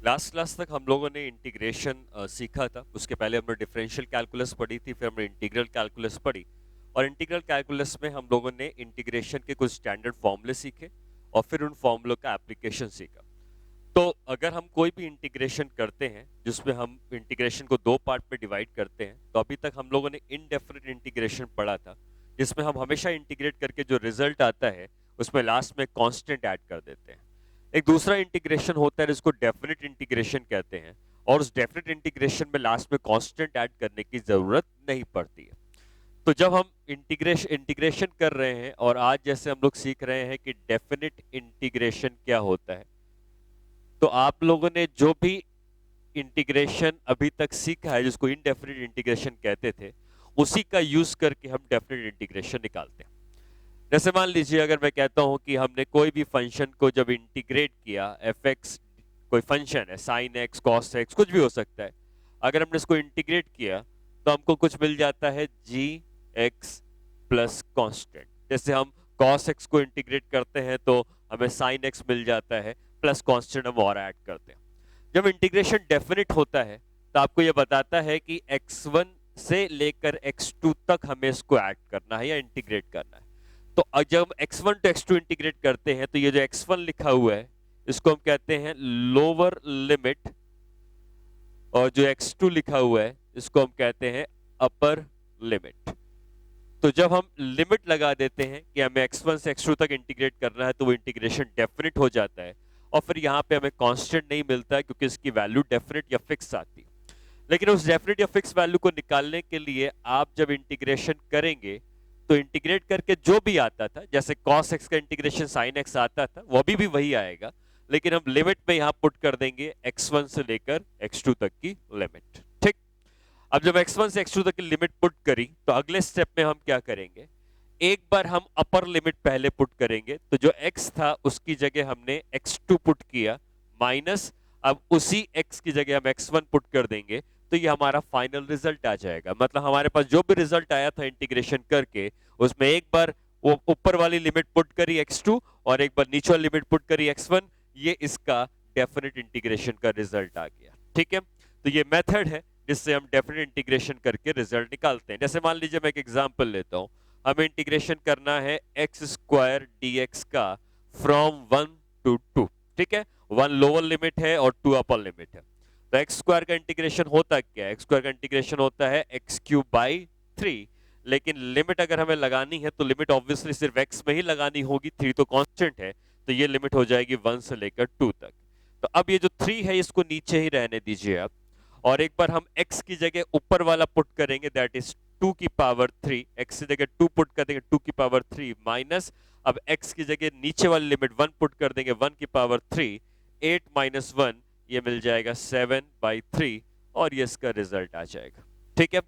Last class तक हम लोगों ने इंटीग्रेशन सीखा था। उसके पहले हमने डिफरेंशियल कैलकुलस पढ़ी थी, फिर हमने इंटीग्रल कैलकुलस पढ़ी। और इंटीग्रल कैलकुलस में हम लोगों ने इंटीग्रेशन के कुछ स्टैंडर्ड फॉर्मूले सीखे और फिर उन फॉर्मूलों का एप्लीकेशन सीखा। तो अगर हम कोई भी इंटीग्रेशन करते हैं जिसमें हम इंटीग्रेशन को दो पार्ट में डिवाइड करते हैं, तो अभी तक हम लोगों ने इनडेफिनिट इंटीग्रेशन पढ़ा था, जिसमें हम हमेशा इंटीग्रेट करके जो रिजल्ट आता है उसमें लास्ट में कांस्टेंट ऐड कर देते हैं। एक दूसरा इंटीग्रेशन होता है जिसको डेफिनिट इंटीग्रेशन कहते हैं, और उस डेफिनिट इंटीग्रेशन में लास्ट में कांस्टेंट ऐड करने की जरूरत नहीं पड़ती है। तो जब हम इंटीग्रेशन कर रहे हैं और आज जैसे हम लोग सीख रहे हैं कि डेफिनिट इंटीग्रेशन क्या होता है, तो आप लोगों ने जो भी इंटीग्रेशन अभी तक सीखा है जिसको इनडेफिनिट इंटीग्रेशन कहते थे, उसी का यूज करके हम डेफिनिट इंटीग्रेशन निकालते हैं। जैसे मान लीजिए अगर मैं कहता हूं कि हमने कोई भी फंक्शन को जब इंटीग्रेट किया, एफ एक्स कोई फंक्शन है, साइन एक्स कॉस एक्स कुछ भी हो सकता है, अगर हमने इसको इंटीग्रेट किया तो हमको कुछ मिल जाता है जी एक्स प्लस कॉन्स्टेंट। जैसे हम कॉस एक्स को इंटीग्रेट करते हैं तो हमें साइन एक्स मिल जाता है, प्लस कॉन्स्टेंट हम और ऐड करते हैं। जब इंटीग्रेशन डेफिनिट होता है तो आपको यह बताता है कि x1 से लेकर x2 तक हमें इसको ऐड करना है या इंटीग्रेट करना है। तो जब x1 टू x2 इंटीग्रेट करते हैं तो ये जो x1 लिखा हुआ है इसको हम कहते हैं लोअर लिमिट, और जो x2 लिखा हुआ है इसको हम कहते हैं अपर लिमिट। तो जब हम लिमिट लगा देते हैं कि हमें x1 से x2 तक इंटीग्रेट करना है तो वो इंटीग्रेशन डेफिनिट हो जाता है, और फिर यहाँ पे हमें कांस्टेंट नहीं मिलता है क्योंकि इसकी वैल्यू डेफिनिट या फिक्स आती है। लेकिन उस डेफिनिट या फिक्स वैल्यू को निकालने के लिए आप जब इंटीग्रेशन करेंगे तो इंटीग्रेट करके जो भी आता था, जैसे cos x का इंटीग्रेशन sin x आता था, वो भी वही आएगा, लेकिन हम लिमिट में यहां पुट कर देंगे x1 से लेकर x2 तक की लिमिट। ठीक। अब जब x1 से x2 तक की लिमिट पुट करी तो अगले स्टेप में हम क्या करेंगे, एक बार हम अपर लिमिट पहले पुट करेंगे, तो जो x था उसकी जगह हमने x2 पुट किया, माइनस अब उसी x की जगह हम x1 पुट कर देंगे, तो ये हमारा फाइनल रिजल्ट आ जाएगा। मतलब हमारे पास जो भी रिजल्ट आया था इंटीग्रेशन करके, उसमें एक बार वो ऊपर वाली लिमिट पुट करी x2 और एक बार नीचे वाली लिमिट पुट करी x1, ये इसका डेफिनेट इंटीग्रेशन का रिजल्ट आ गया। ठीक है, तो ये मेथड है जिससे हम डेफिनेट इंटीग्रेशन करके रिजल्ट निकालते हैं। जैसे मान लीजिए मैं एक एग्जांपल लेता हूं, हमें इंटीग्रेशन करना है एक्स स्क्वायर dx का फ्रॉम 1 to 2। ठीक है, 1 लोअर लिमिट है और 2 अपर लिमिट है। तो एक्स स्क्वायर का इंटीग्रेशन होता क्या है, एक्स स्क्वायर का इंटीग्रेशन होता है एक्स क्यूब बाई 3। लेकिन लिमिट अगर हमें लगानी है तो लिमिट ऑब्वियसली सिर्फ एक्स में ही लगानी होगी, 3 तो कांस्टेंट है, तो ये लिमिट हो जाएगी 1 से लेकर 2 तक। तो अब ये जो 3 है इसको नीचे ही रहने दीजिए आप, और एक बार हम x की जगह ऊपर वाला पुट करेंगे, दैट इज 2 की पावर 3। x की जगह 2 पुट कर देंगे, 2 की पावर 3 माइनस, अब x की जगह नीचे वाली लिमिट 1 पुट कर देंगे, 1 की पावर 3, 8 माइनस 1, ये मिल जाएगा 7/3, और ये इसका रिजल्ट आ जाएगा। ठीक है,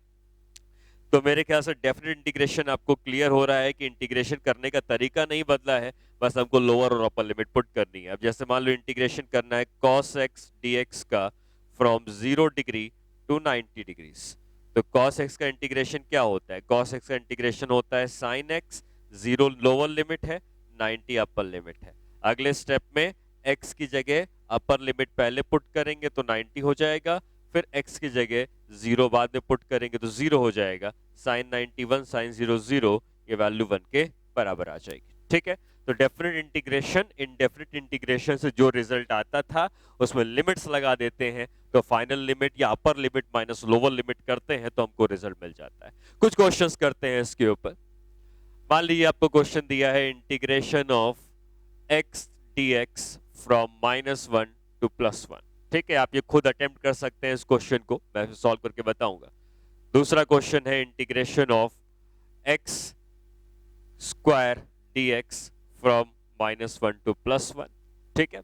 तो मेरे ख्याल से डेफिनेट इंटीग्रेशन आपको क्लियर हो रहा है कि इंटीग्रेशन करने का तरीका नहीं बदला है, बस हमको लोअर और अपर लिमिट पुट करनी है। अब जैसे मान लो इंटीग्रेशन करना है cos x dx का फ्रॉम 0 डिग्री टू 90 डिग्रीज, तो cos x का इंटीग्रेशन क्या होता है, cos x का इंटीग्रेशन होता है sin x, 0 लोअर लिमिट है, 90 अपर लिमिट है। अगले स्टेप में x की जगह अपर लिमिट पहले पुट करेंगे तो 90 हो जाएगा, फिर x की जगह 0 बाद में पुट करेंगे तो 0 हो जाएगा, sin 91 sin 0 0, ये वैल्यू 1 के बराबर आ जाएगी। ठीक है, तो डेफिनेट इंटीग्रेशन इनडेफिनेट इंटीग्रेशन से जो रिजल्ट आता था उसमें लिमिट्स लगा देते हैं, तो फाइनल लिमिट या upper limit minus lower limit करते हैं तो हमको रिजल्ट मिल जाता है। कुछ क्वेश्चंस करते हैं इसके ऊपर। मान लीजिए आपको क्वेश्चन दिया है integration of x dx from -1 to +1। ठीक है, आप ये खुद अटेम्प्ट कर सकते हैं इस क्वेश्चन को, मैं सॉल्व करके बताऊंगा। दूसरा क्वेश्चन है integration of x square dx from -1 to +1। ठीक है,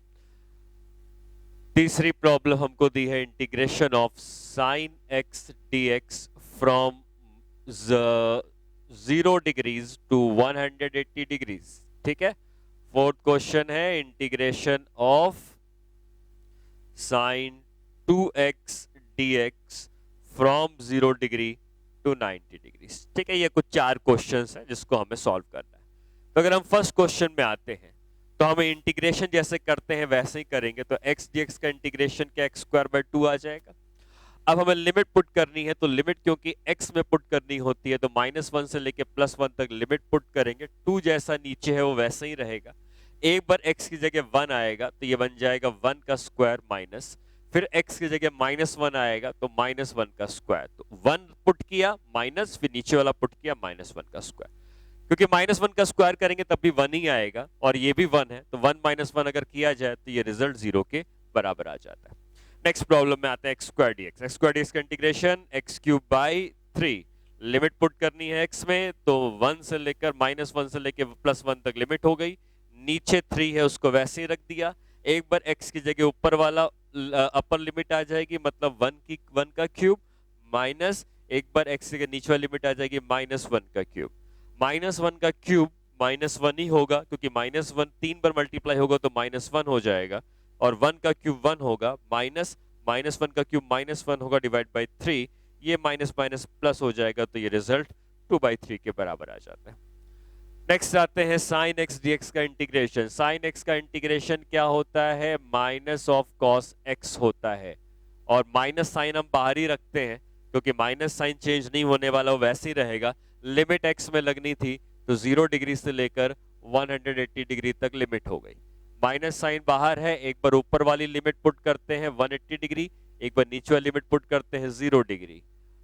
तीसरी प्रॉब्लम हमको दी है integration of sine x dx from 0 degrees to 180 degrees. ठीक है, फोर्थ क्वेश्चन है integration of sine 2x dx from 0 degree to 90 degree. ठीक है, ये कुछ 4 क्वेश्चंस हैं जिसको हमें सॉल्व करना है। तो अगर हम फर्स्ट क्वेश्चन में आते हैं, तो हम इंटीग्रेशन जैसे करते हैं वैसे ही करेंगे, तो x dx का इंटीग्रेशन क्या x² 2 आ जाएगा। अब हमें लिमिट पुट करनी है, तो लिमिट क्योंकि x में पुट करनी होती है तो -1 से लेके +1 तक लिमिट पुट करेंगे। 2 जैसा नीचे है वो वैसे ही रहेगा। एक बार x की जगह 1 आएगा तो ये बन जाएगा 1 का स्क्वायर माइनस, फिर x की जगह -1 आएगा तो -1 का स्क्वायर, तो 1 पुट किया माइनस, फिर नीचे वाला पुट किया -1 का स्क्वायर। क्योंकि -1 का स्क्वायर करेंगे तब भी 1 ही आएगा और ये भी 1 है, तो 1 -1 अगर किया जाए तो ये रिजल्ट 0 के बराबर आ जाता है। नेक्स्ट प्रॉब्लम में आते हैं x² dx। x² dx का इंटीग्रेशन x³ 3, लिमिट पुट करनी है x में, तो 1 से लेकर -1 से लेकर +1 तक लिमिट हो गई। नीचे 3 है उसको वैसे ही रख दिया। एक बार x की जगह ऊपर वाला अपर लिमिट आ जाएगी, मतलब 1 का क्यूब, माइनस एक बार x की जगह नीचे वाली लिमिट आ जाएगी -1 का क्यूब। -1 का क्यूब -1 ही होगा, क्योंकि -1 3 बार मल्टीप्लाई होगा तो -1 हो जाएगा, और 1 का क्यूब 1 होगा, माइनस -1 का क्यूब -1 होगा डिवाइड बाई 3, ये माइनस माइनस प्लस हो जाएगा, तो ये रिजल्ट 2/3 के बराबर आ जाता है। नेक्स्ट आते हैं साइन x dx का इंटीग्रेशन। साइन x का इंटीग्रेशन क्या होता है, माइनस ऑफ कॉस x होता है, और माइनस साइन हम बाहर ही रखते हैं क्योंकि माइनस साइन चेंज नहीं होने वाला, वो वैसे ही रहेगा। लिमिट x में लगनी थी तो 0 डिग्री से लेकर 180 डिग्री तक लिमिट हो गई। माइनस साइन बाहर है, एक बार ऊपर वाली लिमिट पुट करते हैं 180 डिग्री, एक बार नीचे वाली लिमिट पुट करते हैं 0 डिग्री।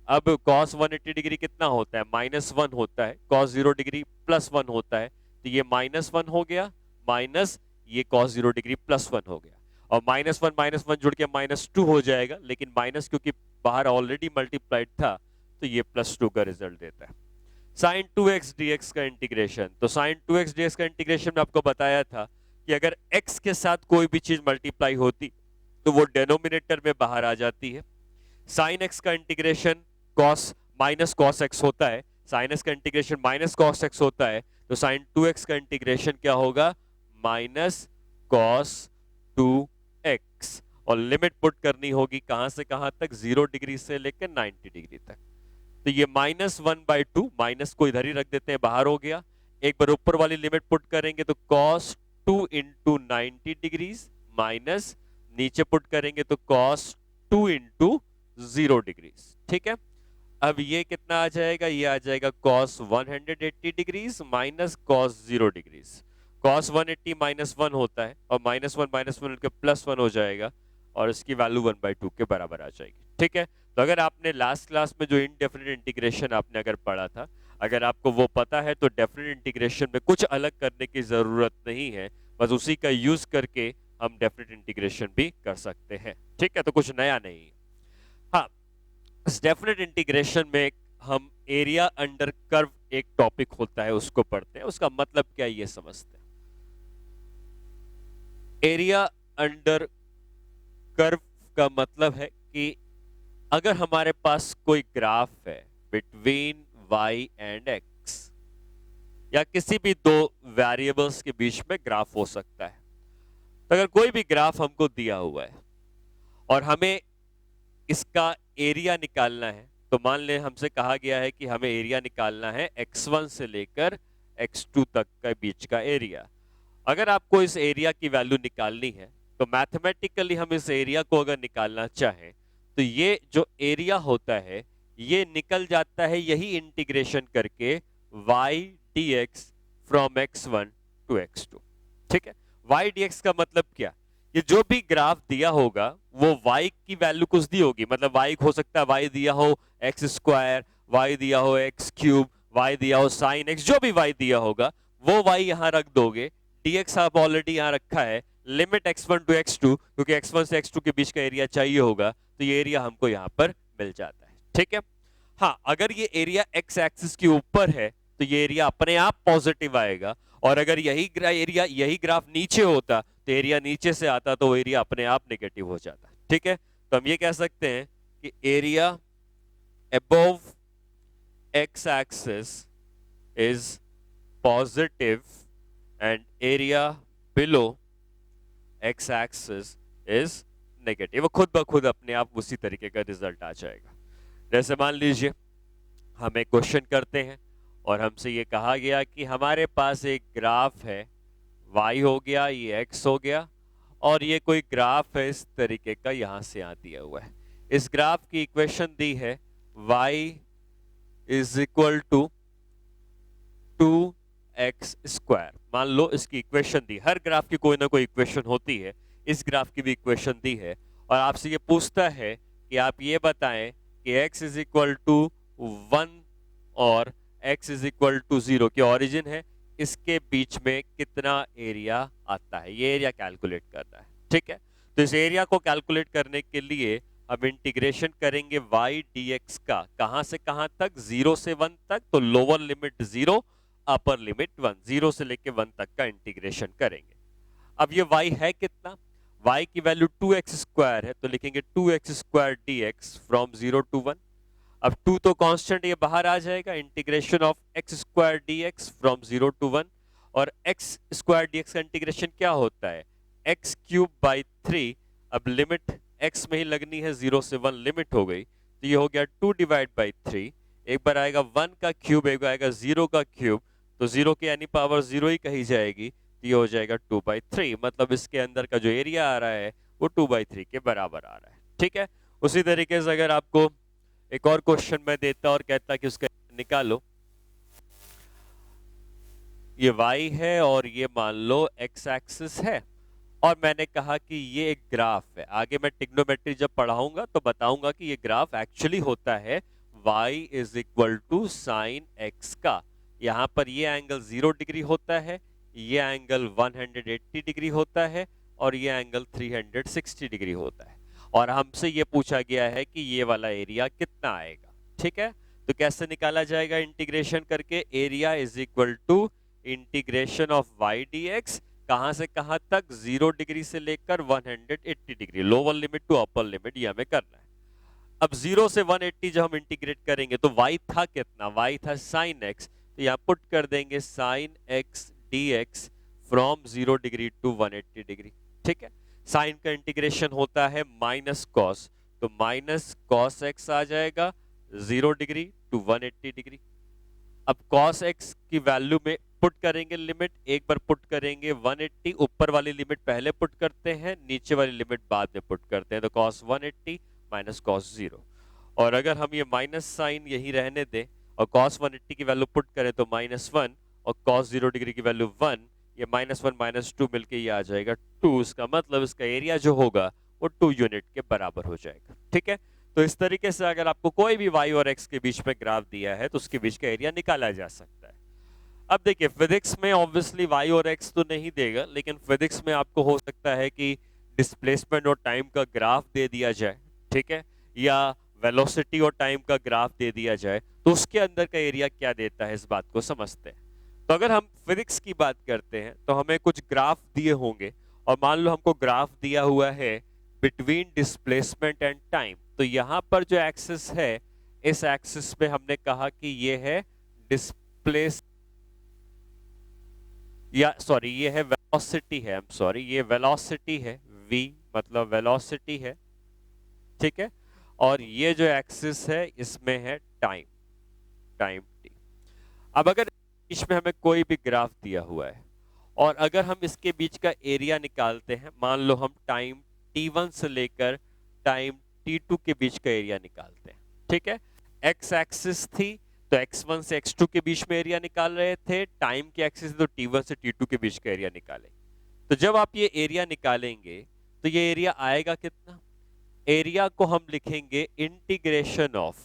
अब cos 180 डिग्री कितना होता है, -1 होता है। cos 0 डिग्री +1 होता है, तो ये -1 हो गया, माइनस ये cos 0 डिग्री +1 हो गया, और -1 जुड़ के -2 हो जाएगा, लेकिन माइनस क्योंकि बाहर ऑलरेडी मल्टीप्लाइड था तो ये +2 का रिजल्ट देता है। sin 2x dx का इंटीग्रेशन, तो sin 2x dx का इंटीग्रेशन में आपको बताया था कि अगर x के साथ कोई भी चीज मल्टीप्लाई होती तो वो डेनोमिनेटर में बाहर आ जाती है। sin x का integration cos minus cos x होता है, sin x का इंटीग्रेशन माइनस cos x होता है, तो sin 2x का इंटीग्रेशन क्या होगा, माइनस cos 2x, और लिमिट पुट करनी होगी कहां से कहां तक, 0 डिग्री से लेकर 90 डिग्री तक। तो ये -1/2, माइनस को इधर ही रख देते हैं, बाहर हो गया। एक बार ऊपर वाली लिमिट पुट करेंगे तो cos 2 इंटू 90 डिग्रीज, माइनस नीचे पुट करेंगे तो cos 2 इंटू 0 डिग्रीज। ठीक है, अब ये कितना आ जाएगा, ये आ जाएगा cos 180 degrees minus cos 0 degrees. cos 180 -1 होता है, और -1 के +1 हो जाएगा, और इसकी वैल्यू 1/2 के बराबर आ जाएगी। ठीक है, तो अगर आपने लास्ट क्लास में जो इनडेफिनिट इंटीग्रेशन आपने अगर पढ़ा था, अगर आपको वो पता है तो डेफिनेट इंटीग्रेशन में कुछ अलग करने की जरूरत नहीं है, बस उसी का यूज करके हम डेफिनेट इंटीग्रेशन भी कर सकते हैं। ठीक है, तो कुछ नया नहीं है। हाँ, इस डेफिनेट इंटीग्रेशन में हम एरिया अंडर कर्व एक टॉपिक होता है उसको पढ़ते हैं, उसका मतलब क्या है ये समझते हैं। एरिया अंडर कर्व का मतलब है कि अगर हमारे पास कोई ग्राफ है बिटवीन y एंड x, या किसी भी दो वेरिएबल्स के बीच में ग्राफ हो सकता है, तो अगर कोई भी ग्राफ हमको दिया हुआ है और हमें इसका एरिया निकालना है, तो मान लें हमसे कहा गया है कि हमें एरिया निकालना है x1 से लेकर x2 तक का बीच का एरिया। अगर आपको इस एरिया की वैल्यू निकालनी है तो मैथमेटिकली हम इस एरिया को अगर निकालना चाहें तो ये जो एरिया होता है ये निकल जाता है यही इंटीग्रेशन करके y dx from x1 to x2। ठीक है, y dx का मतलब क्या, ये जो भी ग्राफ दिया होगा वो y की वैल्यू कुछ दी होगी, मतलब y हो सकता है y दिया हो x², y दिया हो x³, y दिया हो sin x, जो भी y दिया होगा वो y यहां रख दोगे, dx आप ऑलरेडी यहां रखा है, लिमिट x1 टू x2, क्योंकि x1 से x2 के बीच का एरिया चाहिए होगा, तो ये एरिया हमको यहां पर मिल जाता है। ठीक है, हाँ, अगर ये एरिया x एक्सिस के ऊपर है तो ये एरिया अपने आप पॉजिटिव आएगा, और अगर यही ग्राफ नीचे होता तो एरिया नीचे से आता तो वो एरिया अपने आप नेगेटिव हो जाता। ठीक है, तो हम ये कह सकते हैं कि area above x axis is positive and area below x axis is negative. वो खुद ब खुद अपने आप उसी तरीके का रिजल्ट आ जाएगा। जैसे मान लीजिए हम एक क्वेश्चन करते हैं और हमसे ये कहा गया कि हमारे पास एक ग्राफ है y हो गया, ये x हो गया, और ये कोई ग्राफ है इस तरीके का, यहां से यहां दिया हुआ है। इस ग्राफ की इक्वेशन दी है y is equal to 2x²। मान लो इसकी इक्वेशन दी, हर ग्राफ की कोई ना कोई इक्वेशन होती है, इस ग्राफ की भी इक्वेशन दी है, और आपसे ये पूछता है कि आप ये बताएं कि x इज इक्वल टू 1 और x इज इक्वल टू 0 की ओरिजिन है, इसके बीच में कितना एरिया आता है, ये एरिया कैलकुलेट करना है। ठीक है, तो इस एरिया को कैलकुलेट करने के लिए हम इंटीग्रेशन करेंगे y dx का, कहां से कहां तक, 0 से 1 तक, तो लोअर लिमिट 0, अपर लिमिट 1, 0 से लेके 1 तक का इंटीग्रेशन करेंगे। अब ये y है कितना, y की वैल्यू 2x² है, तो लिखेंगे 2x² dx फ्रॉम 0 टू 1। अब 2 तो कांस्टेंट, ये बाहर आ जाएगा, integration of x² dx from 0 to 1, और x² dx का इंटीग्रेशन क्या होता है, x³/3। अब लिमिट x में ही लगनी है, 0 से 1 लिमिट हो गई, तो ये हो गया 2/3। एक बार आएगा 1 का क्यूब, एक बार आएगा 0 का क्यूब, तो 0 की यानी पावर 0 ही कही जाएगी, तो ये हो जाएगा 2/3। मतलब इसके अंदर का जो एरिया आ रहा है वो 2/3 के बराबर आ रहा है। ठीक है, उसी तरीके से अगर आपको एक और क्वेश्चन मैं देता और कहता कि उसका निकालो, ये y है और ये मान लो x एक्सिस है, और मैंने कहा कि ये एक ग्राफ है। आगे मैं ट्रिग्नोमेट्री जब पढ़ाऊंगा तो बताऊंगा कि ये ग्राफ एक्चुअली होता है y is equal to sine x का। यहां पर ये एंगल 0 डिग्री होता है, ये एंगल 180 डिग्री होता है, और ये एंगल 360 डिग्री होता है, और हमसे ये पूछा गया है कि ये वाला एरिया कितना आएगा। ठीक है, तो कैसे निकाला जाएगा इंटीग्रेशन करके, area is equal to integration of y dx, कहां से कहां तक, 0 डिग्री से लेकर 180 degree, lower limit to upper limit, ये हमें करना है। अब 0 से 180 जब हम इंटीग्रेट करेंगे तो y था कितना, y था sin x, तो यहां पुट कर देंगे sin x dx from 0 degree to 180 degree. ठीक है, साइन का इंटीग्रेशन होता है माइनस कॉस, तो माइनस कॉस x आ जाएगा 0 डिग्री टू 180 डिग्री। अब cos x की वैल्यू में पुट करेंगे लिमिट, एक बार पुट करेंगे 180, ऊपर वाली लिमिट पहले पुट करते हैं, नीचे वाली लिमिट बाद में पुट करते हैं, तो cos 180 माइनस cos 0। और अगर हम ये माइनस साइन यही रहने दें और cos 180 की वैल्यू पुट करें तो -1, और cos 0 डिग्री की वैल्यू 1, ये -1 -2 मिलके ये आ जाएगा 2। इसका मतलब इसका एरिया जो होगा वो 2 यूनिट के बराबर हो जाएगा। ठीक है, तो इस तरीके से अगर आपको कोई भी y और x के बीच में ग्राफ दिया है तो उसके बीच का एरिया निकाला जा सकता है। अब देखिए, फिजिक्स में ऑब्वियसली y और x तो नहीं देगा, लेकिन फिजिक्स में आपको हो सकता है कि डिस्प्लेसमेंट और टाइम का ग्राफ दे दिया जाए, ठीक है, या वेलोसिटी और टाइम का ग्राफ दे दिया जाए, तो उसके अंदर का एरिया क्या देता है, इस बात को समझते हैं। तो अगर हम फिजिक्स की बात करते हैं तो हमें कुछ ग्राफ दिए होंगे, और मान लो हमको ग्राफ दिया हुआ है बिटवीन डिस्प्लेसमेंट एंड टाइम, तो यहां पर जो एक्सिस है, इस एक्सिस पे हमने कहा कि ये है डिस्प्लेस, या सॉरी ये है वेलोसिटी है, सॉरी ये वेलोसिटी है, v मतलब वेलोसिटी है। ठीक है, और ये जो एक्सिस है इसमें है टाइम, टाइम t। अब अगर बीच में हमें कोई भी ग्राफ दिया हुआ है और अगर हम इसके बीच का एरिया निकालते हैं, मान लो हम टाइम t1 से लेकर टाइम t2 के बीच का एरिया निकालते हैं। ठीक है, x एक्सिस थी तो x1 से x2 के बीच में एरिया निकाल रहे थे, टाइम की एक्सिस तो t1 से t2 के बीच का एरिया निकालेंगे। तो जब आप ये एरिया निकालेंगे तो ये एरिया आएगा कितना, एरिया को हम लिखेंगे इंटीग्रेशन ऑफ,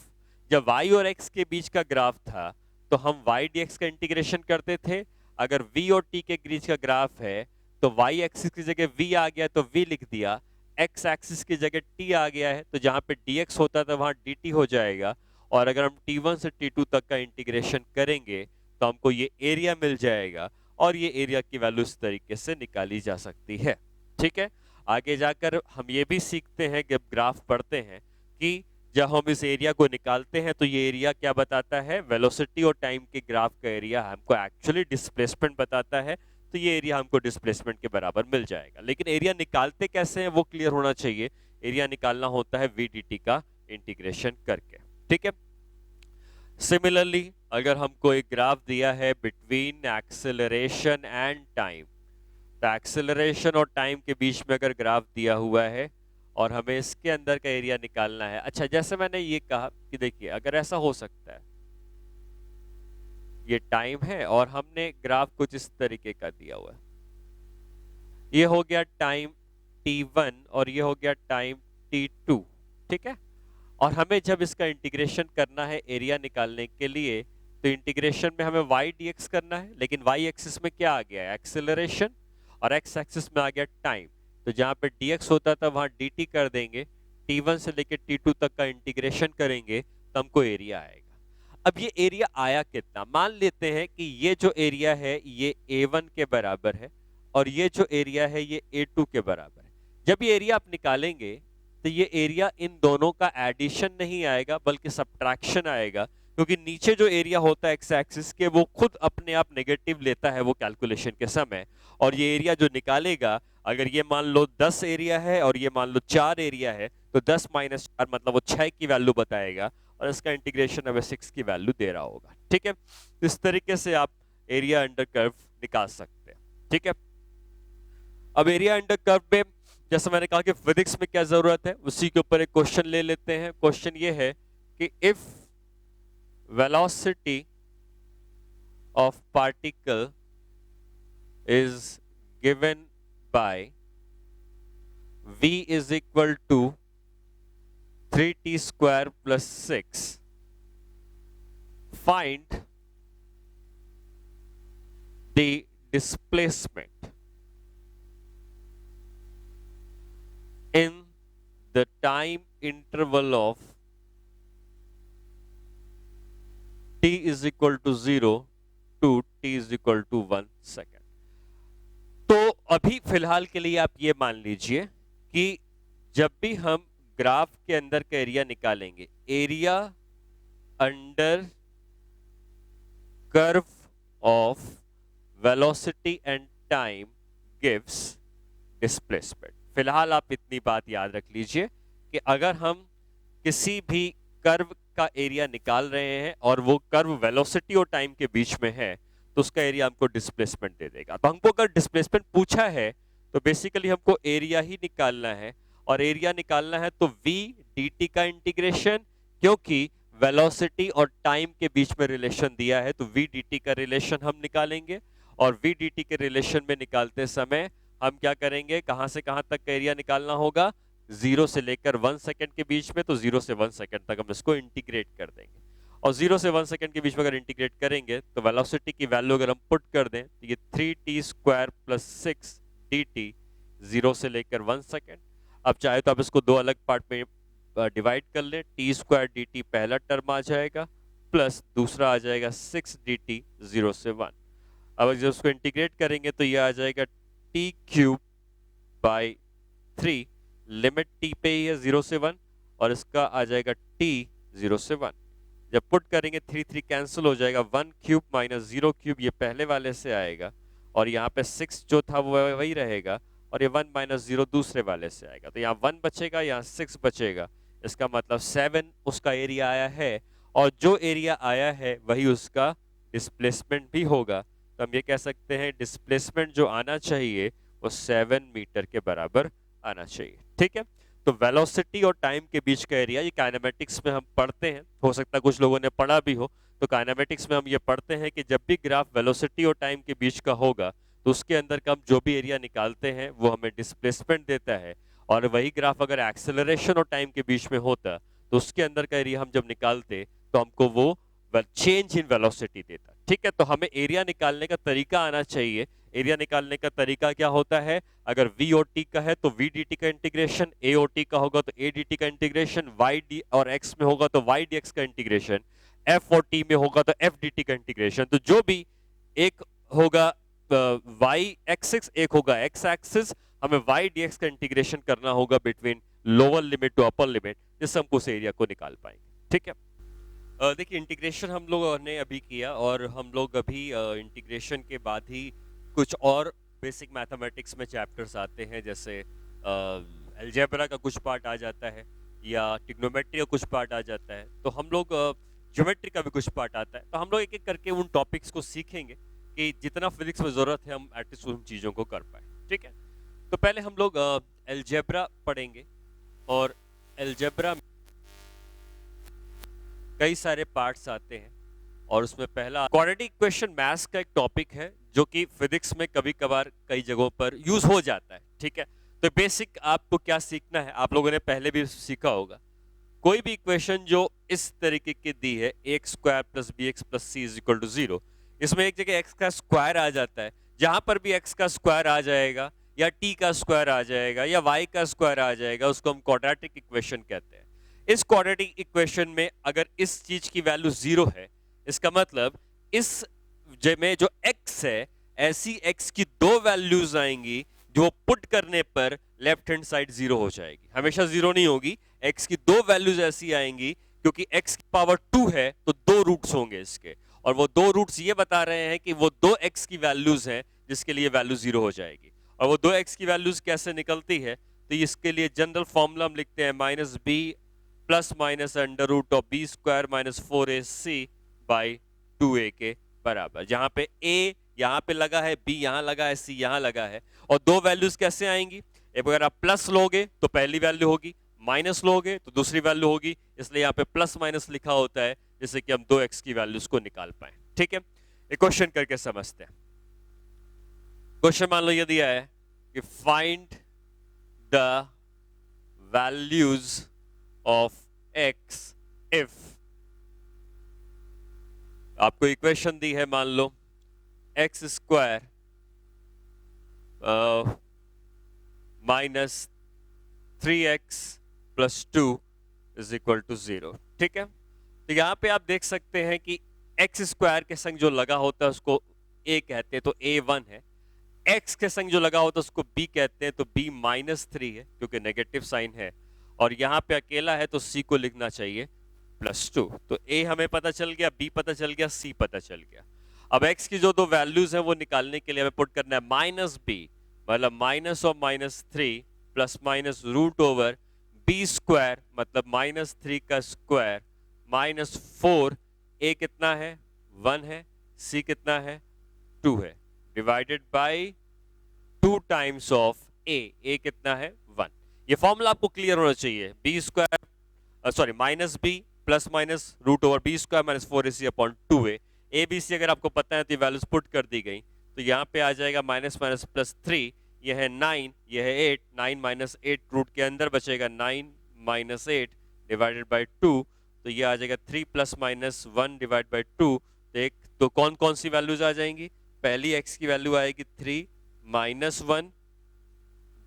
जब y और x के बीच का ग्राफ था तो हम y dx का इंटीग्रेशन करते थे। अगर v और t के बीच का ग्राफ है तो y एक्सिस की जगह v आ गया तो v लिख दिया, x एक्सिस की जगह t आ गया है तो जहां पे dx होता था वहां dt हो जाएगा, और अगर हम t1 से t2 तक का इंटीग्रेशन करेंगे तो हमको ये एरिया मिल जाएगा, और ये एरिया की वैल्यू इस तरीके से निकाली जा सकती है। ठीक है, आगे जाकर हम ये भी सीखते हैं जब ग्राफ पढ़ते हैं कि जब हम इस एरिया को निकालते हैं तो ये एरिया क्या बताता है, वेलोसिटी और टाइम के ग्राफ का एरिया हमको एक्चुअली डिस्प्लेसमेंट बताता है, तो ये एरिया हमको डिस्प्लेसमेंट के बराबर मिल जाएगा। लेकिन एरिया निकालते कैसे हैं वो क्लियर होना चाहिए। एरिया निकालना होता है v dt का इंटीग्रेशन करके। ठीक है, सिमिलरली अगर हमको एक ग्राफ दिया है बिटवीन एक्सेलरेशन एंड टाइम, तो एक्सेलरेशन और टाइम के बीच में अगर ग्राफ दिया हुआ है और हमें इसके अंदर का एरिया निकालना है, अच्छा जैसे मैंने ये कहा कि देखिए अगर ऐसा हो सकता है, ये टाइम है और हमने ग्राफ कुछ इस तरीके का दिया हुआ है, ये हो गया टाइम t1 और ये हो गया टाइम t2, ठीक है। और हमें जब इसका इंटीग्रेशन करना है एरिया निकालने के लिए, तो इंटीग्रेशन में हमें y dx करना है, लेकिन y एक्सिस में क्या आ गया है, एक्सेलरेशन, और x एक्सिस में आ गया टाइम। तो जहां पे dx होता था वहां dt कर देंगे, t1 से लेकर t2 तक का इंटीग्रेशन करेंगे तो हमको एरिया आएगा। अब ये एरिया आया कितना, मान लेते हैं कि ये जो एरिया है ये a1 के बराबर है और ये जो एरिया है ये a2 के बराबर है। जब ये एरिया आप निकालेंगे तो ये एरिया इन दोनों का एडिशन नहीं आएगा बल्कि सब्ट्रैक्शन आएगा, क्योंकि नीचे जो एरिया होता है एक्स एक्सिस के वो खुद अपने आप नेगेटिव लेता है वो कैलकुलेशन के समय, और ये एरिया जो निकालेगा, अगर ये मान लो 10 एरिया है और ये मान लो 4 एरिया है, तो 10 माइनस 4 मतलब वो 6 की वैल्यू बताएगा और इसका इंटीग्रेशन हमें 6 की वैल्यू दे रहा होगा, ठीक है। इस तरीके से आप एरिया अंडर कर्व निकाल सकते हैं, ठीक है। अब एरिया अंडर कर्व में जैसे मैंने कहा कि फिजिक्स में क्या जरूरत है, उसी के ऊपर एक क्वेश्चन ले लेते हैं। क्वेश्चन ये है कि if velocity of particle is given by v is equal to 3t square plus 6, find the displacement in the time interval of t is equal to 0 to t is equal to 1 second। तो अभी फिलहाल के लिए आप ये मान लीजिए कि जब भी हम ग्राफ के अंदर का एरिया निकालेंगे, area under curve of velocity and time gives displacement. फिलहाल आप इतनी बात याद रख लीजिए कि अगर हम किसी भी कर्व का एरिया निकाल रहे हैं और वो कर्व वेलोसिटी और टाइम के बीच में है, तो उसका एरिया हमको डिस्प्लेसमेंट दे देगा। तो हमको अगर डिस्प्लेसमेंट पूछा है तो बेसिकली हमको एरिया ही निकालना है, और एरिया निकालना है तो v dt का इंटीग्रेशन, क्योंकि वेलोसिटी और टाइम के बीच में रिलेशन दिया है तो v dt का रिलेशन हम निकालेंगे, और v dt के रिलेशन में निकालते समय हम क्या करेंगे, कहां से कहां तक का एरिया निकालना होगा, 0 से लेकर 1 सेकंड के बीच में, तो 0 से 1 सेकंड तक हम इसको इंटीग्रेट कर देंगे। और 0 से 1 सेकंड के बीच में अगर इंटीग्रेट करेंगे तो वेलोसिटी की वैल्यू अगर हम पुट कर दें तो ये 3t स्क्वायर प्लस 6 dt 0 से लेकर 1 सेकंड। अब चाहे तो आप इसको दो अलग पार्ट में डिवाइड कर लें, t स्क्वायर dt पहला टर्म आ जाएगा प्लस दूसरा आ जाएगा 6 dt 0 से 1। अब जब उसको इंटीग्रेट करेंगे तो ये आ जाएगा t cube by 3, limit t पे ही है 0 से 1, और इसका आ जाएगा t 0 से 1। जब पुट करेंगे 3 3 कैंसिल हो जाएगा, 1 क्यूब माइनस 0 क्यूब ये पहले वाले से आएगा, और यहाँ पे 6 जो था वो वही रहेगा, और ये 1 माइनस 0 दूसरे वाले से आएगा, तो यहाँ 1 बचेगा, यहाँ 6 बचेगा। इसका मतलब 7 उसका एरिया आया है, और जो एरिया आया है वही उसका डिस्प्लेसमेंट भी होगा। तो हम ये कह सकते हैं डिस्प्लेसमेंट जो आना चाहिए वो 7 मीटर के बराबर आना चाहिए, ठीक है। तो वेलोसिटी और टाइम के बीच का एरिया, ये काइनेमेटिक्स में हम पढ़ते हैं, हो सकता है कुछ लोगों ने पढ़ा भी हो, तो काइनेमेटिक्स में हम ये पढ़ते हैं कि जब भी ग्राफ वेलोसिटी और टाइम के बीच का होगा तो उसके अंदर का हम जो भी एरिया निकालते हैं वो हमें डिस्प्लेसमेंट देता है, और वही ग्राफ अगर एक्सेलरेशन और टाइम के बीच में होता तो उसके अंदर का एरिया हम जब निकालते तो हमको वो चेंज इन वेलोसिटी देता, ठीक है। तो हमें एरिया निकालने का तरीका आना चाहिए। एरिया निकालने का तरीका क्या होता है, अगर v और t का है तो v dt का इंटीग्रेशन, a और t का होगा तो a dt का इंटीग्रेशन, y d और x में होगा तो y dx का इंटीग्रेशन, f और t में होगा तो f dt का इंटीग्रेशन। तो जो भी एक होगा y एक्सिस, एक होगा x एक्सिस, हमें y dx का इंटीग्रेशन करना होगा between lower limit to upper limit, जिससे हम उस एरिया को निकाल पाएंगे, ठीक है। देखिए इंटीग्रेशन हम लोगों ने अभी किया, और हम लोग अभी इंटीग्रेशन के बाद ही कुछ और बेसिक मैथमेटिक्स में चैप्टर्स आते हैं, जैसे अलजेब्रा का कुछ पार्ट आ जाता है या ट्रिग्नोमेट्री का कुछ पार्ट आ जाता है, तो हम लोग ज्योमेट्री का भी कुछ पार्ट आता है। तो हम लोग एक एक करके उन टॉपिक्स को सीखेंगे कि जितना फिजिक्स में ज़रूरत है हम एटलीस्ट उन चीज़ों को कर पाए, ठीक है, तो पहले हम लोग अलजेब्रा पढ़ेंगे और अलजेब्रा में कई सारे पार्ट्स आते हैं और उसमें पहला क्वाड्रेटिक इक्वेशन मैथ्स का एक टॉपिक है जो कि फिजिक्स में कभी कभार कई जगहों पर यूज हो जाता है। ठीक है, तो बेसिक आपको क्या सीखना है, आप लोगों ने पहले भी सीखा होगा। कोई भी इक्वेशन जो इस तरीके की दी है x square plus b x plus c is equal to zero, इसमें एक जगह एक्स का स्क्वायर आ जाता है, जहां पर भी एक्स का स्क्वायर आ जाएगा या टी का स्क्वायर आ जाएगा या वाई का स्क्वायर आ जाएगा, उसको हम क्वाड्रेटिक इक्वेशन कहते हैं। इस क्वाड्रेटिक इक्वेशन में अगर इस चीज की वैल्यू जीरो है, इसका मतलब इस में जो x है, ऐसी x की दो वैल्यूज आएंगी जो पुट करने पर लेफ्ट हैंड साइड जीरो हो जाएगी। हमेशा जीरो नहीं होगी, x की दो वैल्यूज ऐसी आएंगी क्योंकि x की पावर 2 है तो दो रूट्स होंगे इसके, और वो दो रूट्स ये बता रहे हैं कि वो दो x की वैल्यूज हैं जिसके लिए वैल्यू जीरो हो जाएगी। और वो दो x की वैल्यूज कैसे निकलती है, तो इसके लिए जनरल फॉर्मूला हम लिखते हैं minus b plus minus under root of b square minus 4ac by 2a के बराबर, जहां पे a यहां पे लगा है, b यहां लगा है, c यहां लगा है। और दो वैल्यूज कैसे आएंगी, अगर आप प्लस लोगे तो पहली वैल्यू होगी, माइनस लोगे तो दूसरी वैल्यू होगी, इसलिए यहाँ पे प्लस माइनस लिखा होता है जिससे कि हम दो x की वैल्यूज को निकाल पाए। ठीक है, एक क्वेश्चन करके समझते हैं। क्वेश्चन मान लो ये दिया है कि find the values of x if, आपको इक्वेशन दी है, मान लो x square minus 3x plus 2 is equal to 0। ठीक है, तो यहां पे आप देख सकते हैं कि एक्स स्क्वायर के संग जो लगा होता है उसको a कहते हैं तो a1 है, x के संग जो लगा होता है उसको b कहते हैं तो b माइनस 3 है क्योंकि नेगेटिव साइन है, और यहां पे अकेला है तो c को लिखना चाहिए प्लस 2। तो a हमें पता चल गया, b पता चल गया, c पता चल गया। अब x की जो दो वैल्यूज हैं वो निकालने के लिए हमें पुट करना है माइनस b, मतलब minus of minus 3 plus minus root over b square, मतलब माइनस 3 का स्क्वायर माइनस 4, a कितना है 1 है, c कितना है 2 है, divided by 2 times of a कितना है 1। ये फॉर्मूला आपको क्लियर होना चाहिए, b square sorry minus b plus minus root over b square minus 4ac upon 2a, a b c अगर आपको पता है तो ये वैल्यूज पुट कर दी गई, तो यहाँ पे आ जाएगा माइनस माइनस प्लस 3, यह है 9, यह है 8, 9 माइनस 8 रूट के अंदर बचेगा 9 माइनस 8 डिवाइडेड बाई 2, तो ये आ जाएगा 3 प्लस माइनस 1 डिवाइड बाई 2। तो एक तो कौन कौन सी वैल्यूज आ जाएंगी, पहली x की वैल्यू आएगी 3 माइनस 1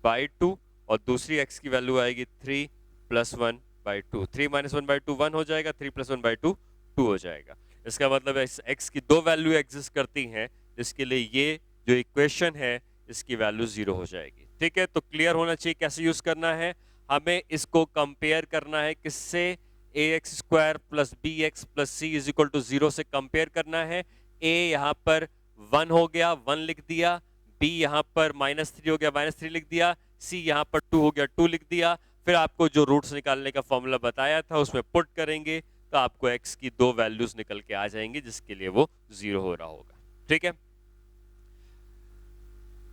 बाई 2 और दूसरी x की वैल्यू आएगी 3 प्लस 1 बाई 2। 3 माइनस 1 बाई 2 1 हो जाएगा, 3 प्लस 1 बाई 2 2 हो जाएगा। इसका मतलब x की दो वैल्यू एग्जिस्ट करती हैं, इसके लिए ये जो इक्वेशन है इसकी वैल्यू जीरो हो जाएगी। ठीक है, तो क्लियर होना चाहिए कैसे यूज करना है, हमें इसको कंपेयर करना है किससे, ax square plus b x plus c is equal to 0 से कंपेयर करना है। a यहाँ पर 1 हो गया 1 लिख दिया, b यहाँ पर माइनस 3 हो गया माइनस 3 लिख दिया, c यहाँ पर 2 हो गया 2 लिख दिया। फिर आपको जो रूट्स निकालने का फॉर्मूला बताया था उसमें पुट करेंगे तो आपको x की दो वैल्यूज निकल के आ जाएंगी जिसके लिए वो 0 हो रहा होगा। ठीक है,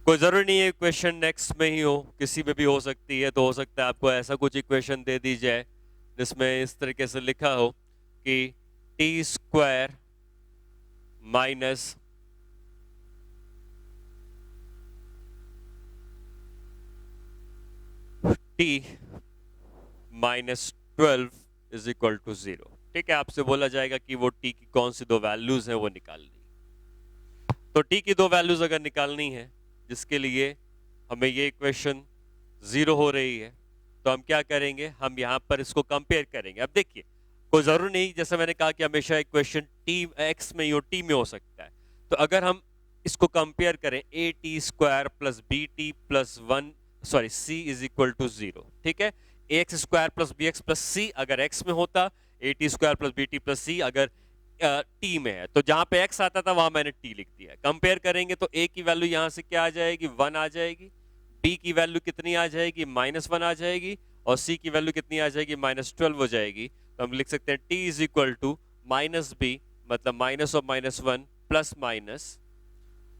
कोई जरूरी नहीं है इक्वेशन नेक्स्ट में ही हो, किसी में भी हो सकती है। तो हो सकता है आपको ऐसा कुछ इक्वेशन दे दी जाए जिसमें इस तरीके से लिखा हो कि t square minus t minus 12 is equal to 0। ठीक है, आपसे बोला जाएगा कि वो टी की कौन सी दो वैल्यूज हैं वो निकालनी। तो टी की दो वैल्यूज अगर निकालनी है जिसके लिए हमें ये इक्वेशन 0 हो रही है, तो हम क्या करेंगे, हम यहाँ पर इसको कंपेयर करेंगे। अब देखिए, कोई जरूरी नहीं, जैसे मैंने कहा कि हमेशा इक्वेशन टी एक्स में हो टी में हो सकता है। तो अगर हम इसको कंपेयर करें a t square plus b t plus 1 sorry c is equal to 0। ठीक है, a x square plus b x plus c अगर एक्स में होता, a t square plus b t plus c अगर टी में है, तो जहां पे x आता था वहां मैंने t लिख दिया है। कंपेयर करेंगे तो a की वैल्यू यहां से क्या आ जाएगी 1 आ जाएगी, b की वैल्यू कितनी आ जाएगी माइनस 1 आ जाएगी, और c की वैल्यू कितनी आ जाएगी माइनस 12 हो जाएगी। तो हम लिख सकते हैं t is equal to minus b, मतलब minus of minus 1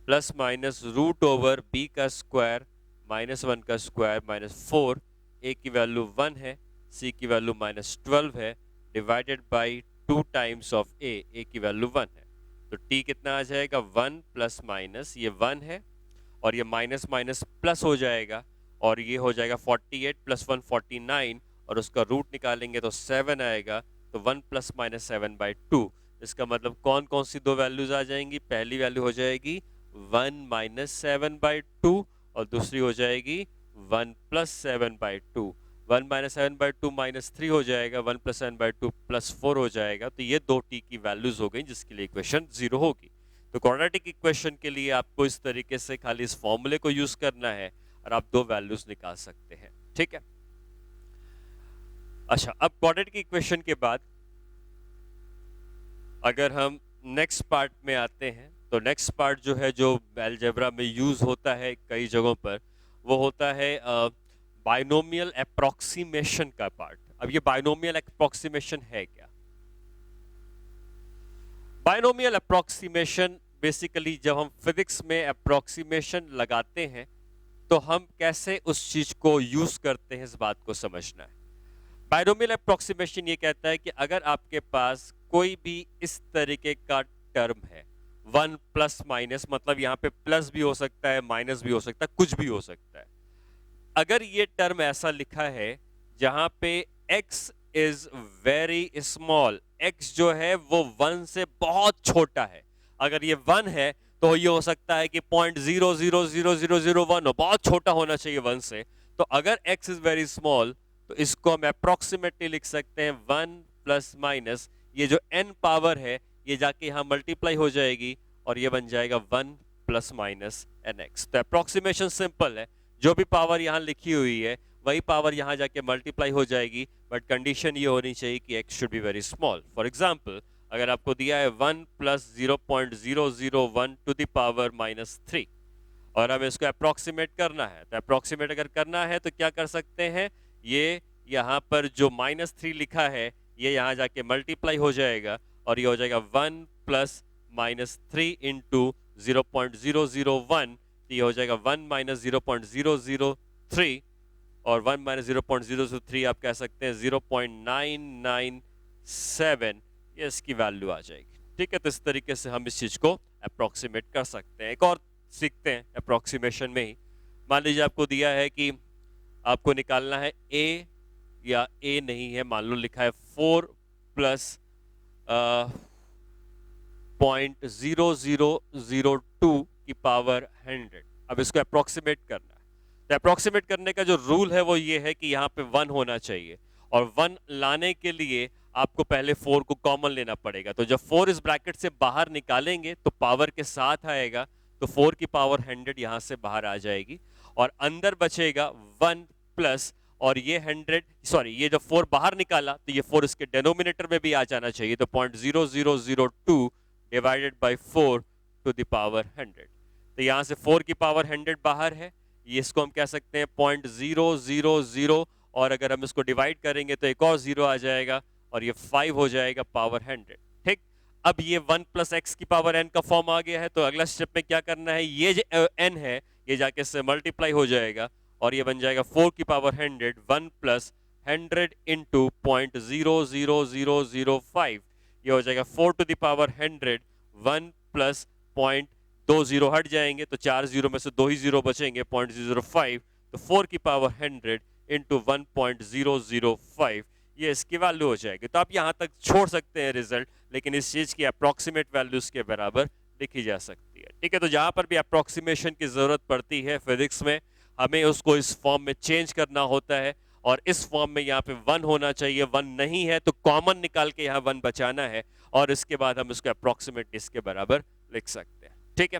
plus minus root over b का स्क्वायर -1 का स्क्वायर -4, ए की वैल्यू 1 है, सी की वैल्यू -12 है, डिवाइडेड बाई 2 टाइम्स ऑफ ए की वैल्यू 1 है। तो टी कितना आ जाएगा, 1 प्लस माइनस, ये 1 है और ये माइनस माइनस प्लस हो जाएगा और ये हो जाएगा 48 प्लस 1 49 और उसका रूट निकालेंगे तो 7 आएगा। तो 1 प्लस माइनस 7/2। इसका मतलब कौन कौन सी दो वैल्यूज आ जाएंगी, पहली वैल्यू हो जाएगी 1 माइनस 7/2 और दूसरी हो जाएगी 1 प्लस 7/2। 1 माइनस 7/2 -3 हो जाएगा, 1 प्लस 7/2 +4 हो जाएगा। तो ये दो टी की वैल्यूज हो गई जिसके लिए इक्वेशन 0 होगी। तो क्वाड्रेटिक इक्वेशन के लिए आपको इस तरीके से खाली इस फॉर्मूले को यूज करना है और आप दो वैल्यूज निकाल सकते हैं। ठीक है। अच्छा, अब क्वाड्रेटिक इक्वेशन के बाद अगर हम नेक्स्ट पार्ट में आते हैं तो नेक्स्ट पार्ट जो है, जो अलजेब्रा में यूज होता है कई जगहों पर, वो होता है बाइनोमियल अप्रोक्सीमेशन का पार्ट। अब ये बाइनोमियल अप्रोक्सीमेशन है क्या? बाइनोमियल अप्रोक्सीमेशन बेसिकली जब हम फिजिक्स में अप्रोक्सीमेशन लगाते हैं तो हम कैसे उस चीज को यूज करते हैं, इस बात को समझना है। बाइनोमियल अप्रोक्सीमेशन ये कहता है कि अगर आपके पास कोई भी इस तरीके का टर्म है, 1 प्लस माइनस, मतलब यहाँ पे प्लस भी हो सकता है, माइनस भी हो सकता है, कुछ भी हो सकता है। अगर ये टर्म ऐसा लिखा है जहां पे x is very small, x जो है वो 1 से बहुत छोटा है। अगर ये 1 है तो ये हो सकता है कि 0.000001 हो, बहुत छोटा होना चाहिए 1 से। तो अगर x इज वेरी स्मॉल तो इसको हम अप्रोक्सीमेटली लिख सकते हैं 1 प्लस माइनस, ये जो n पावर है ये जाके यहां मल्टीप्लाई हो जाएगी और ये बन जाएगा 1 प्लस माइनस nx। तो अप्रोक्सीमेशन सिंपल है, जो भी पावर यहाँ लिखी हुई है वही पावर यहाँ जाके मल्टीप्लाई हो जाएगी, बट कंडीशन ये होनी चाहिए कि x should be very small. For example, अगर आपको दिया है 1 प्लस 0.001 टू द पावर -3 और हमें इसको अप्रोक्सीमेट करना है, तो अप्रोक्सीमेट अगर करना है तो क्या कर सकते हैं, ये यहाँ पर जो -3 लिखा है ये यहाँ जाके मल्टीप्लाई हो जाएगा और ये हो जाएगा 1 प्लस -3 इंटू 0.001, ये हो जाएगा 1 माइनस 0.003 और 1 माइनस 0.003 आप कह सकते हैं 0.997, ये इसकी वैल्यू आ जाएगी। ठीक है, तो इस तरीके से हम इस चीज को अप्रोक्सीमेट कर सकते हैं। एक और सीखते हैं अप्रोक्सीमेशन में ही। मान लीजिए आपको दिया है कि आपको निकालना है a, या a नहीं है, मान लो लिखा है 4 प्लस 0.0002 की पावर 100। अब इसको अप्रोक्सीमेट करना है, तो अप्रोक्सीमेट करने का जो रूल है वो ये है कि यहाँ पे 1 होना चाहिए और 1 लाने के लिए आपको पहले 4 को कॉमन लेना पड़ेगा। तो जब 4 इस ब्रैकेट से बाहर निकालेंगे तो पावर के साथ आएगा, तो 4 की पावर 100 यहाँ से बाहर आ जाएगी और अंदर बचेगा 1 प्लस, और ये 100, सॉरी, ये जब 4 बाहर निकाला तो ये 4 इसके डेनोमिनेटर में भी आ जाना चाहिए, तो 0.0002 divided by 4 to the power 100। तो यहां से 4 की पावर 100 बाहर है, ये इसको हम कह सकते हैं 0.000, और अगर हम इसको डिवाइड करेंगे तो एक और 0 आ जाएगा और ये 5 हो जाएगा पावर 100। ठीक, अब ये 1 प्लस एक्स की पावर n का फॉर्म आ गया है, तो अगला स्टेप में क्या करना है, ये जो n है ये जाके इससे मल्टीप्लाई हो जाएगा और ये बन जाएगा 4 की पावर 100, 1 प्लस 100 इंटू 0.00005, ये हो जाएगा 4 टू द पावर 100, 1 प्लस 0.20 हट जाएंगे तो 4 जीरो में से 2 ही जीरो बचेंगे, 0.005, तो 4 की पावर 100 इंटू 1.005, ये इसकी वैल्यू हो जाएगी। तो आप यहाँ तक छोड़ सकते हैं रिजल्ट, लेकिन इस चीज की अप्रोक्सीमेट वैल्यूज के बराबर लिखी जा सकती है। ठीक है, तो जहां पर भी अप्रोक्सीमेशन की जरूरत पड़ती है फिजिक्स में, हमें उसको इस फॉर्म में चेंज करना होता है और इस फॉर्म में यहाँ पे 1 होना चाहिए, 1 नहीं है तो कॉमन निकाल के यहाँ 1 बचाना है और इसके बाद हम इसको अप्रोक्सीमेट इसके बराबर लिख सकते हैं। ठीक है,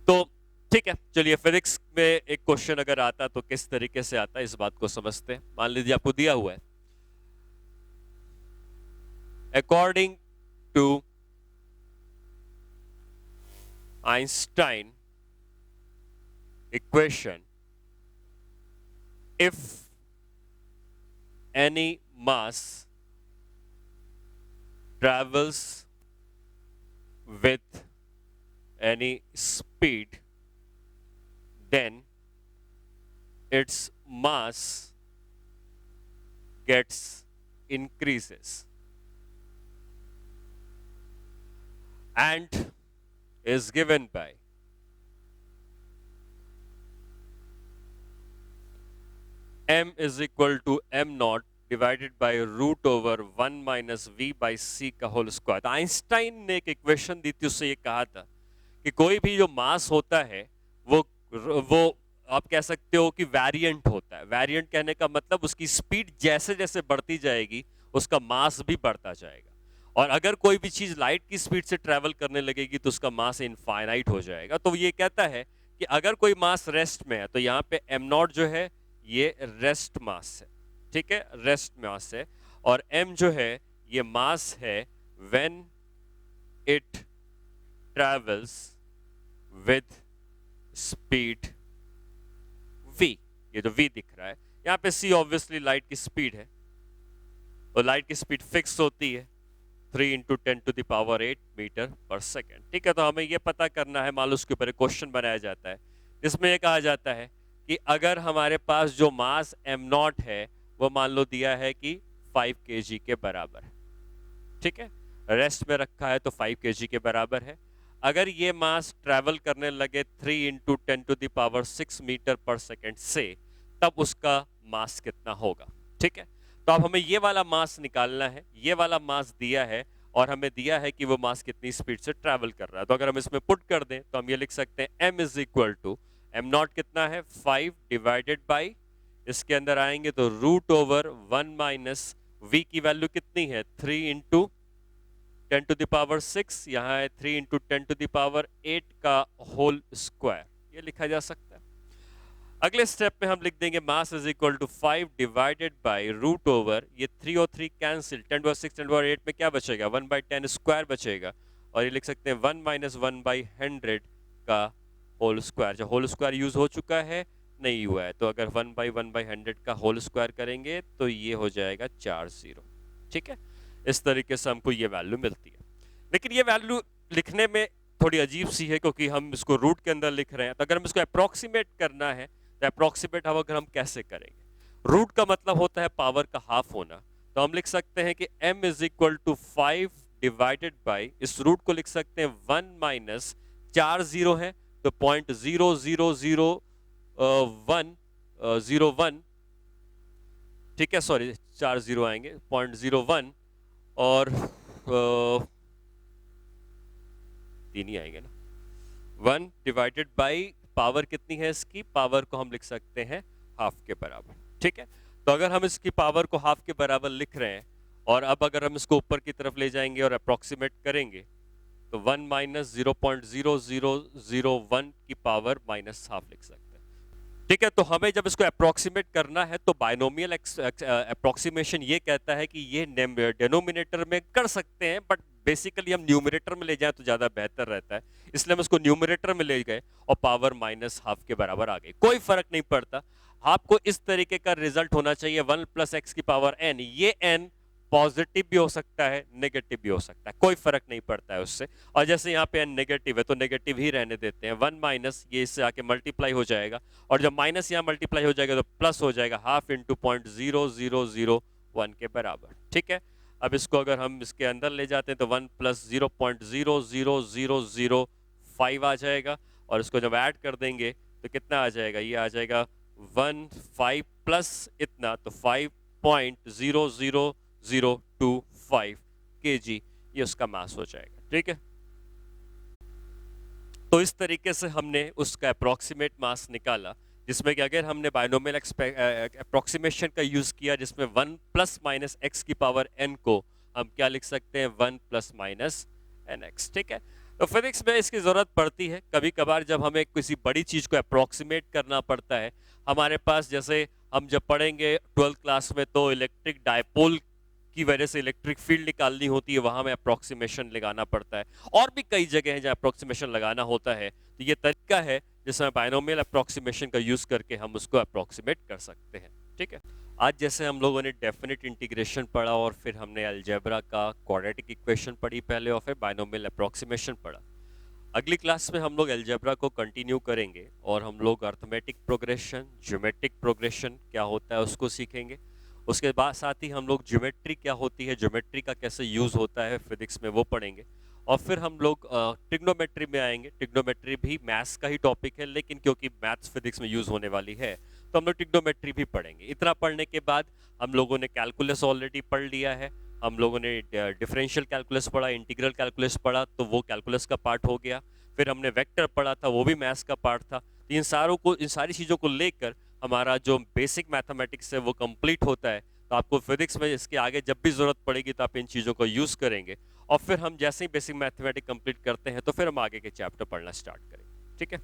तो ठीक है, चलिए फिजिक्स में एक क्वेश्चन अगर आता तो किस तरीके से आता है इस बात को समझते हैं। मान लीजिए आपको दिया हुआ है, according to Einstein equation, if any mass travels with any speed, then its mass gets increases and is given by m is equal to m naught divided by root over 1 minus v by c का whole square. Einstein ने एक equation दी थी, उससे ये कहा था कि कोई भी जो मास होता है वो आप कह सकते हो कि वेरिएंट होता है। वेरिएंट कहने का मतलब उसकी स्पीड जैसे जैसे बढ़ती जाएगी उसका मास भी बढ़ता जाएगा। और अगर कोई भी चीज लाइट की स्पीड से ट्रेवल करने लगेगी तो उसका मास इनफाइनाइट हो जाएगा। तो ये कहता है कि अगर कोई मास रेस्ट में है तो यहाँ पे एम नॉट जो है ये रेस्ट मास है, ठीक है, रेस्ट मास है। और m जो है ये मास है when it travels with speed v। ये जो v दिख रहा है यहाँ पे c ऑब्वियसली लाइट की स्पीड है और लाइट की स्पीड फिक्स होती है 3 इंटू 10⁸ मीटर पर सेकेंड, ठीक है। तो हमें ये पता करना है, मान लो उसके ऊपर एक क्वेश्चन बनाया जाता है जिसमें ये कहा जाता है कि अगर हमारे पास जो मास m नॉट है वो मान लो दिया है कि 5 kg के बराबर है, ठीक है, रेस्ट में रखा है तो 5 kg के बराबर है। अगर ये मास ट्रैवल करने लगे 3 इंटू 10⁶ मीटर पर सेकेंड से, तब उसका मास कितना होगा, ठीक है। तो अब हमें ये वाला मास निकालना है, ये वाला मास दिया है और हमें दिया है कि वो मास कितनी स्पीड से ट्रैवल कर रहा है। तो अगर हम इसमें पुट कर दें तो हम ये लिख सकते हैं m is equal to m naught कितना है 5 डिवाइडेड बाई, इसके अंदर आएंगे तो रूट ओवर 1 माइनस v की वैल्यू कितनी है 3 इंटू 10⁶, यहाँ है 3 इंटू 10⁸ का होल स्क्वायर, ये लिखा जा सकता है। अगले स्टेप में हम लिख देंगे mass is equal to 5 divided by root over, ये 3 और 3 कैंसिल, 10⁻6 10⁻8 में क्या बचेगा 1/10 स्क्वायर बचेगा और ये लिख सकते हैं 1 माइनस 1/100 का होल स्क्वायर। जो होल स्क्वायर यूज हो चुका है नहीं हुआ है, तो अगर 1/1/100 का होल स्क्वायर करेंगे तो ये हो जाएगा 40, ठीक है। इस तरीके से हमको ये वैल्यू मिलती है। लेकिन ये वैल्यू लिखने में थोड़ी अजीब सी है क्योंकि हम इसको रूट के अंदर लिख रहे हैं। तो अगर हम इसको अप्रोक्सीमेट करना है तो अप्रोक्सीमेट अगर हम कैसे करेंगे, रूट का मतलब होता है पावर का हाफ होना। तो हम लिख सकते हैं कि m is equal to 5 divided by, इस रूट को लिख सकते हैं 1 माइनस 4 जीरो है तो 0.00001, ठीक है, सॉरी 4 जीरो आएंगे 0.01 और 3 ही आएंगे ना, 1 डिवाइडेड बाई पावर कितनी है इसकी, पावर को हम लिख सकते हैं हाफ के बराबर, ठीक है। तो अगर हम इसकी पावर को हाफ के बराबर लिख रहे हैं और अब अगर हम इसको ऊपर की तरफ ले जाएंगे और अप्रोक्सीमेट करेंगे तो 1 माइनस 0.0001 की पावर माइनस हाफ लिख सकते हैं, ठीक है। तो हमें जब इसको अप्रोक्सीमेट करना है तो बाइनोमियल अप्रोक्सीमेशन ये कहता है कि ये डेनोमिनेटर में कर सकते हैं, बट बेसिकली हम न्यूमरेटर में ले जाएं तो ज्यादा बेहतर रहता है, इसलिए हम इसको न्यूमरेटर में ले गए और पावर माइनस हाफ के बराबर आ गई। कोई फर्क नहीं पड़ता, आपको इस तरीके का रिजल्ट होना चाहिए 1 प्लस एक्स की पावर n। ये n पॉजिटिव भी हो सकता है नेगेटिव भी हो सकता है, कोई फर्क नहीं पड़ता है उससे। और जैसे यहाँ पे n नेगेटिव है तो नेगेटिव ही रहने देते हैं, 1 माइनस ये इससे आके मल्टीप्लाई हो जाएगा और जब माइनस यहाँ मल्टीप्लाई हो जाएगा तो प्लस हो जाएगा हाफ इंटू 0.0001 के बराबर, ठीक है। अब इसको अगर हम इसके अंदर ले जाते हैं तो 1 प्लस 0.00005 आ जाएगा और इसको जब ऐड कर देंगे तो कितना आ जाएगा, ये आ जाएगा 15 प्लस इतना तो 5.00025 kg, ये उसका मास हो जाएगा, ठीक है। तो इस तरीके से हमने उसका अप्रोक्सीमेट मास निकाला, जिसमें कि अगर हमने बाइनोमियल अप्रोक्सीमेशन का यूज किया जिसमें 1 प्लस माइनस एक्स की पावर n को हम क्या लिख सकते हैं 1 प्लस माइनस nx, ठीक है। तो फिजिक्स में इसकी जरूरत पड़ती है कभी कभार जब हमें किसी बड़ी चीज को अप्रोक्सीमेट करना पड़ता है। हमारे पास जैसे हम जब पढ़ेंगे 12th क्लास में तो इलेक्ट्रिक डायपोल की वजह से इलेक्ट्रिक फील्ड निकालनी होती है, वहां में अप्रोक्सीमेशन लगाना पड़ता है। और भी कई जगह हैं जहां अप्रोक्सीमेशन लगाना होता है। तो ये तरीका है जिसमें बाइनोमियल अप्रोक्सीमेशन का यूज करके हम उसको अप्रोक्सीमेट कर सकते हैं, ठीक है। आज जैसे हम लोगों ने डेफिनेट इंटीग्रेशन पढ़ा और फिर हमने अलजेब्रा का क्वाड्रेटिक इक्वेशन पढ़ी पहले और फिर बाइनोमियल अप्रोक्सीमेशन पढ़ा। अगली क्लास में हम लोग अलजेब्रा को कंटिन्यू करेंगे और हम लोग अर्थमेटिक प्रोग्रेशन, ज्योमेट्रिक प्रोग्रेशन क्या होता है उसको सीखेंगे। उसके बाद साथ ही हम लोग ज्योमेट्री क्या होती है, ज्योमेट्री का कैसे यूज़ होता है फिजिक्स में, वो पढ़ेंगे। और फिर हम लोग ट्रिग्नोमेट्री में आएंगे। ट्रिग्नोमेट्री भी मैथ्स का ही टॉपिक है, लेकिन क्योंकि मैथ्स फिजिक्स में यूज़ होने वाली है तो हम लोग ट्रिग्नोमेट्री भी पढ़ेंगे। इतना पढ़ने के बाद हम लोगों ने कैलकुलस ऑलरेडी पढ़ लिया है, हम लोगों ने डिफरेंशियल कैलकुलस पढ़ा, इंटीग्रल कैलकुलस पढ़ा, तो वो कैलकुलस का पार्ट हो गया। फिर हमने वेक्टर पढ़ा था, वो भी मैथ्स का पार्ट था। तो इन सारी चीज़ों को लेकर हमारा जो बेसिक मैथमेटिक्स है वो कंप्लीट होता है। तो आपको फिजिक्स में इसके आगे जब भी ज़रूरत पड़ेगी तो आप इन चीज़ों को यूज़ करेंगे। और फिर हम जैसे ही बेसिक मैथमेटिक्स कंप्लीट करते हैं तो फिर हम आगे के चैप्टर पढ़ना स्टार्ट करेंगे। ठीक है।